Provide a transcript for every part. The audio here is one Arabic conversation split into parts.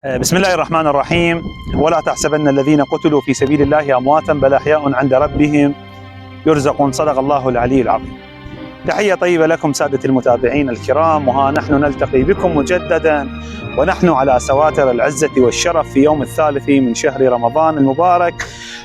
بسم الله الرحمن الرحيم. ولا تحسبن الذين قتلوا في سبيل الله أمواتا بل أحياء عند ربهم يرزقون. صدق الله العلي العظيم. تحية طيبة لكم سادة المتابعين الكرام، وها نحن نلتقي بكم مجددا ونحن على سواتر العزة والشرف في يوم الثالث من شهر رمضان المبارك،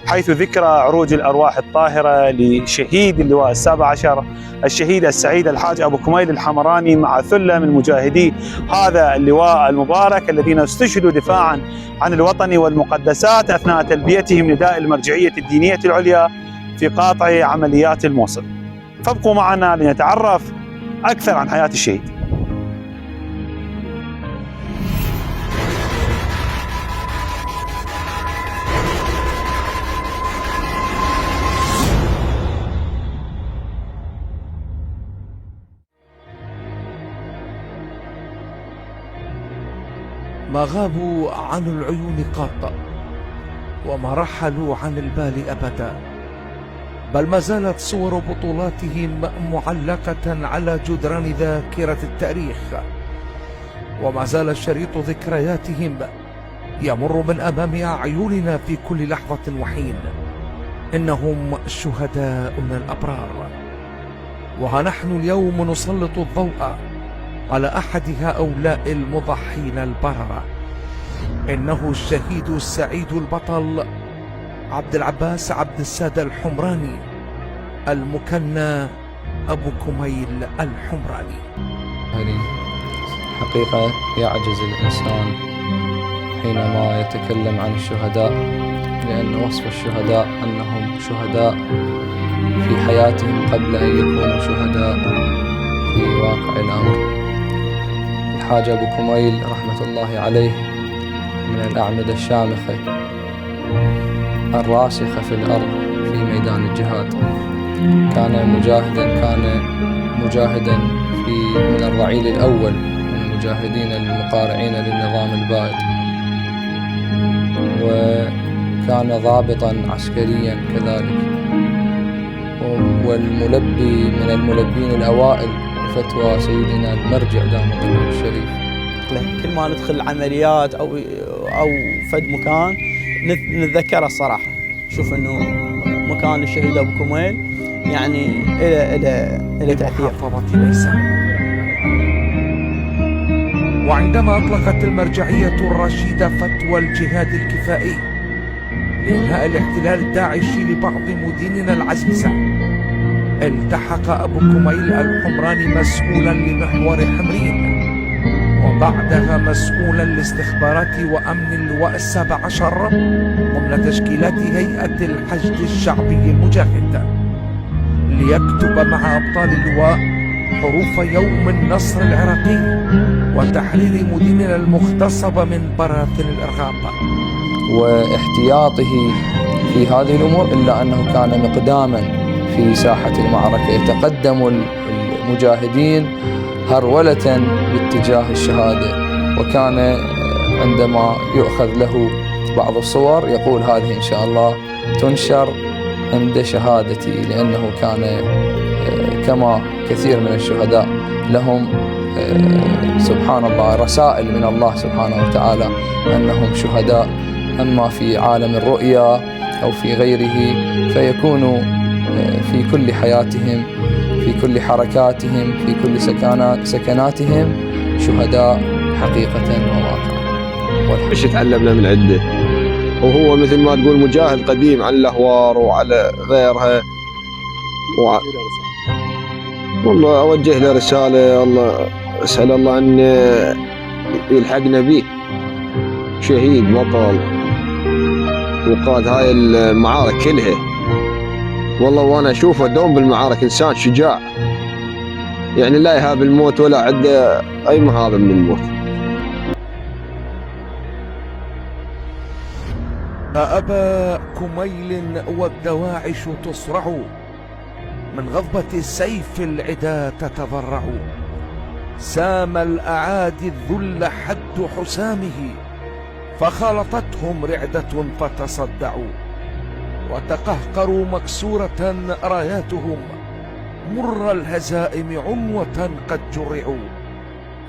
حيث ذكرى عروج الأرواح الطاهرة لشهيد اللواء السابع عشر الشهيد السعيد الحاج أبو كميل الحمراني مع ثلة من مجاهدي هذا اللواء المبارك الذين استشهدوا دفاعا عن الوطن والمقدسات أثناء تلبيتهم نداء المرجعية الدينية العليا في قاطع عمليات الموصل. فابقوا معنا لنتعرف أكثر عن حياة الشهيد. ما غابوا عن العيون قط، وما رحلوا عن البال أبدا، بل ما زالت صور بطولاتهم معلقة على جدران ذاكرة التاريخ، وما زال شريط ذكرياتهم يمر من أمام أعيننا في كل لحظة وحين. إنهم شهداؤنا الأبرار، وها نحن اليوم نسلط الضوء على أحد هؤلاء المضحين البررة. إنه الشهيد السعيد البطل عبد العباس عبد السادة الحمراني، المكنى أبو كميل الحمراني. هذه حقيقة يعجز الإنسان حينما يتكلم عن الشهداء، لأن وصف الشهداء أنهم شهداء في حياتهم قبل أن يكونوا شهداء في واقع الأمر. الحاج أبو كميل رحمة الله عليه من الأعمدة الشامخة الراسخة في الأرض في ميدان الجهاد. كان مجاهدا من الرعيل الأول من المجاهدين المقارعين للنظام البائد، وكان ضابطا عسكريا كذلك، والملبي من الملبين الأوائل لفتوى سيدنا المرجع دام ظله الشريف. كل ما ندخل عمليات أو فد مكان نتذكره الصراحة. شوف إنه مكان الشهيد أبو كميل يعني إلى تأثير. وعندما أطلقت المرجعية الرشيدة فتوى الجهاد الكفائي لإنهاء الاحتلال الداعشي لبعض مدننا العزيزة، التحق أبو كميل الحمراني مسؤولا لمحور حمرين، وبعدها مسؤولا لاستخبارات وأمن اللواء السابع عشر ضمن تشكيلات هيئة الحشد الشعبي المجاهد، ليكتب مع أبطال اللواء حروف يوم النصر العراقي وتحرير مدننا المغتصبة من براثن الإرهاب واحتياطه في هذه الأمور، إلا أنه كان مقداما في ساحة المعركة، يتقدم المجاهدين هرولة باتجاه الشهادة. وكان عندما يؤخذ له بعض الصور يقول هذه إن شاء الله تنشر عند شهادتي، لأنه كان كما كثير من الشهداء لهم سبحان الله رسائل من الله سبحانه وتعالى أنهم شهداء، أما في عالم الرؤيا أو في غيره فيكونوا في كل حياتهم، في كل حركاتهم، في كل سكناتهم شهداء حقيقة وواقعا. ايش تعلمنا من عنده؟ وهو مثل ما تقول مجاهد قديم على الأهوار وعلى غيرها. والله أوجه له رسالة، الله أسأل الله أن يلحقنا به. شهيد بطل وقاد هاي المعارك كلها، والله وأنا أشوفه دوم بالمعارك إنسان شجاع، يعني لا يهاب الموت ولا عنده أي مهابة من الموت. أبا كميل والدواعش تصرع، من غضبة السيف العدا تتضرع، سام الأعادي الذل حد حسامه، فخالطتهم رعدة فتصدعوا، وتقهقروا مكسورة راياتهم، مر الهزائم عنوة قد جرعوا.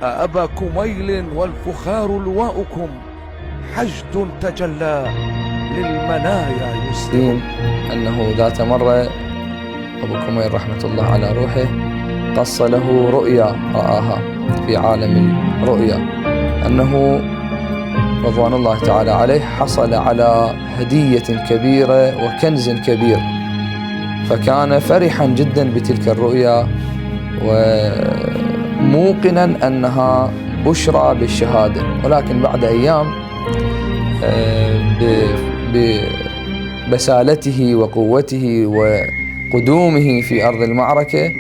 أبا كميل والفخار لواؤكم، حشد تجلى للمنايا يسلم. أنه ذات مرة أبو كميل رحمة الله على روحه قص له رؤيا رآها في عالم الرؤيا، أنه رضوان الله تعالى عليه حصل على هدية كبيرة وكنز كبير، فكان فرحا جدا بتلك الرؤيا وموقنا أنها بشرى بالشهادة. ولكن بعد أيام ببسالته وقوته وقدومه في أرض المعركة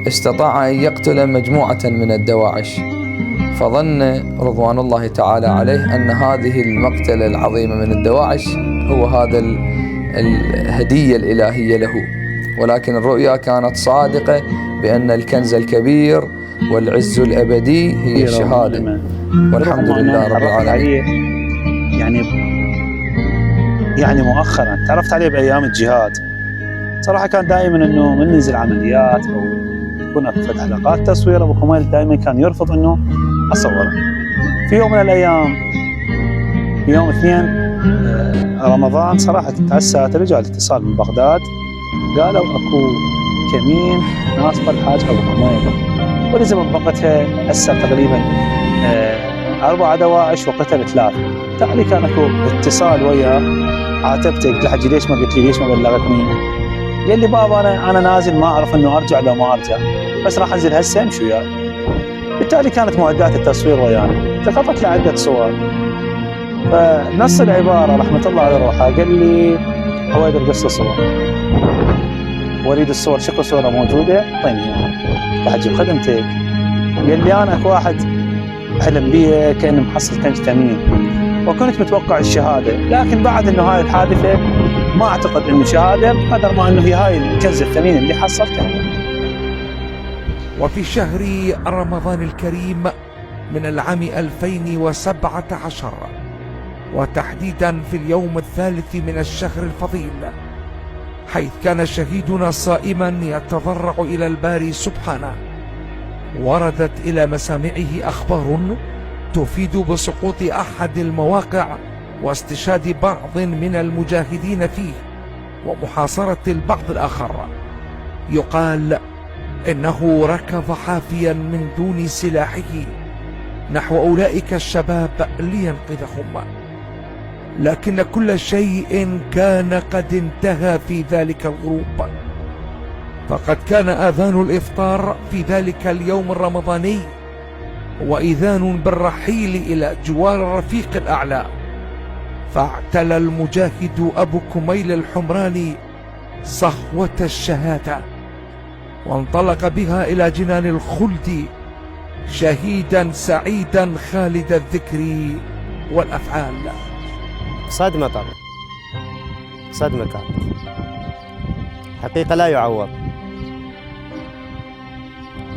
استطاع أن يقتل مجموعة من الدواعش، فظن رضوان الله تعالى عليه أن هذه المقتلة العظيمة من الدواعش هو هذا الهدية الإلهية له، ولكن الرؤيا كانت صادقة بأن الكنز الكبير والعز الأبدي هي الشهادة. والحمد لله رب العالمين. يعني مؤخرا تعرفت عليه بأيام الجهاد. صراحة كان دائما أنه من ننزل عمليات أو تكون في حلقات تصوير أبو كميل دائما كان يرفض أنه أصوره. في يوم من الأيام في يوم 2 رمضان صراحة كنت على الساتر جاء الاتصال من بغداد، قالوا أكو كمين ناصب الحاج أبو كميل، ولزم وقتها أسر تقريبا 4 دواعش وقتل 3. تالي كان اكو اتصال وياه، عاتبته قلت له حجي ليش ما قلت لي، ليش ما بلغتني؟ قال لي بابا انا نازل ما اعرف انه ارجع لو ما ارجع، بس راح انزل هسه امشي وياي. بالتالي كانت معدات التصوير ويانا، التقطت له عده صور. فنص العباره رحمه الله على روحه قال لي حويدر قص صور، وريد الصور شكو صوره موجوده اعطيني اياها حجي بخدمتك. قال لي انا اكو واحد حلم بي كأنه محصل كنز ثمين وكنت متوقع الشهادة، لكن بعد انه هاي الحادثة ما اعتقد انه شهادة بقدر ما انه هي هاي الكنز الثمين اللي حصلته. وفي شهر رمضان الكريم من العام 2017 وتحديدا في اليوم 3 من الشهر الفضيل، حيث كان شهيدنا صائما يتضرع إلى الباري سبحانه، وردت إلى مسامعه أخبار تفيد بسقوط أحد المواقع واستشهاد بعض من المجاهدين فيه ومحاصرة البعض الآخر. يقال إنه ركض حافيا من دون سلاحه نحو أولئك الشباب لينقذهم، لكن كل شيء كان قد انتهى في ذلك الغروب، فقد كان آذان الإفطار في ذلك اليوم الرمضاني وإذان بالرحيل إلى جوار الرفيق الأعلى، فاعتلى المجاهد أبو كميل الحمراني صهوة الشهادة وانطلق بها إلى جنان الخلد شهيدا سعيدا خالد الذكر والأفعال. صدمة طبعا، صدمة كانت حقيقة لا يعوض.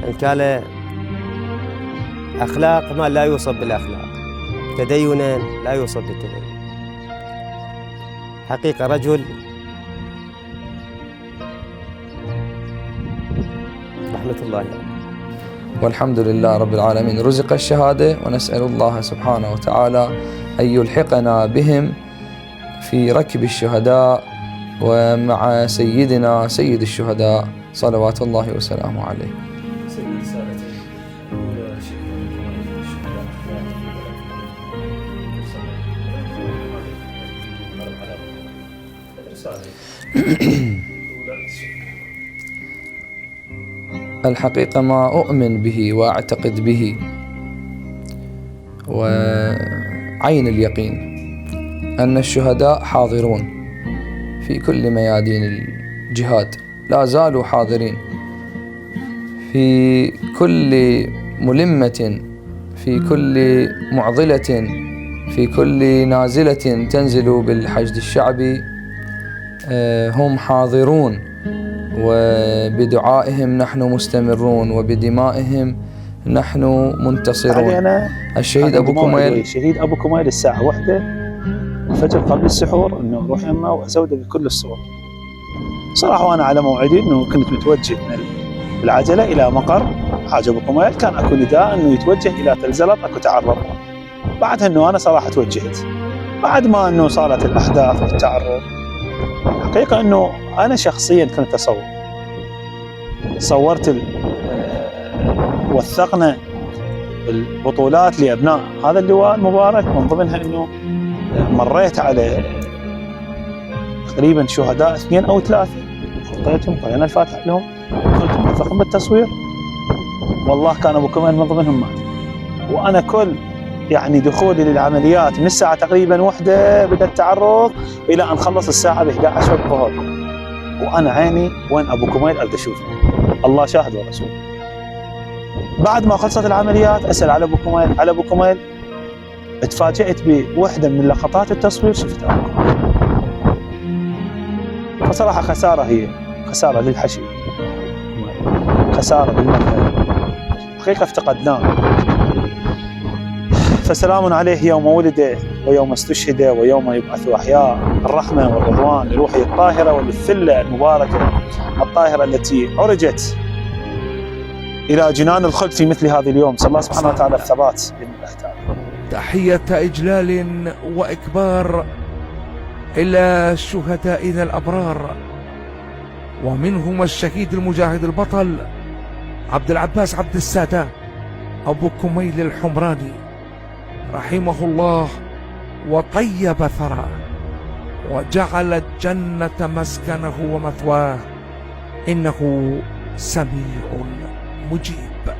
إن كان أخلاق ما لا يوصف بالأخلاق، تدينا لا يوصف بالتدين، حقيقة رجل رحمة الله عليه. والحمد لله رب العالمين رزق الشهادة، ونسأل الله سبحانه وتعالى أن يلحقنا بهم في ركب الشهداء ومع سيدنا سيد الشهداء صلوات الله وسلامه عليه. الحقيقة ما أؤمن به وأعتقد به وعين اليقين أن الشهداء حاضرون في كل ميادين الجهاد، لا زالوا حاضرين في كل ملمة، في كل معضلة، في كل نازلة تنزل بالحشد الشعبي هم حاضرون، وبدعائهم نحن مستمرون وبدمائهم نحن منتصرون. الشهيد أبو كميل، شهيد أبو كميل الساعة 1 الفجر قبل السحور إنه أروح يمه وأزوده بكل الصور. صراحة وأنا على موعدي إنه كنت متوجه من العجلة إلى مقر حاج أبو كميل، كان أكو نداء إنه يتوجه إلى تلزلط أكو تعرض، بعدها انه انا صراحه توجهت بعد ما انه صارت الاحداث والتعرض. حقيقه انه انا شخصيا كنت صورت وثقنا البطولات لابناء هذا اللواء المبارك، من ضمنها انه مريت على تقريبا شهداء 2 أو 3 خطيتهم، قرينا الفاتحه لهم، كنت موثق بالتصوير. والله كان ابو كميل من ضمنهم مات. وانا كل يعني دخولي للعمليات من الساعه تقريبا 1 بدا التعرض الى ان خلص الساعه ب 11 الظهر، وانا عيني وين ابو كميل اريد اشوفه، الله شاهد ورسول. بعد ما خلصت العمليات اسال على ابو كميل، اتفاجئت بوحده من لقطات التصوير شفت ابو كميل. فصراحه خساره، هي خساره للحشي، خساره للمكان، حقيقه افتقدناه. فسلام عليه يوم ولد ويوم استشهد ويوم يبعث أحياء. الرحمة والرضوان لروحه الطاهرة وللثلة المباركة الطاهرة التي عرجت إلى جنان الخلد في مثل هذا اليوم. صلى الله سبحانه وتعالى الثبات بإذن الله تعالى. تحية إجلال وإكبار إلى شهدائنا الأبرار، ومنهم الشهيد المجاهد البطل عبد العباس عبد السادة أبو كميل الحمراني رحمه الله وطيب ثراه وجعل الجنة مسكنه ومثواه، إنه سميع مجيب.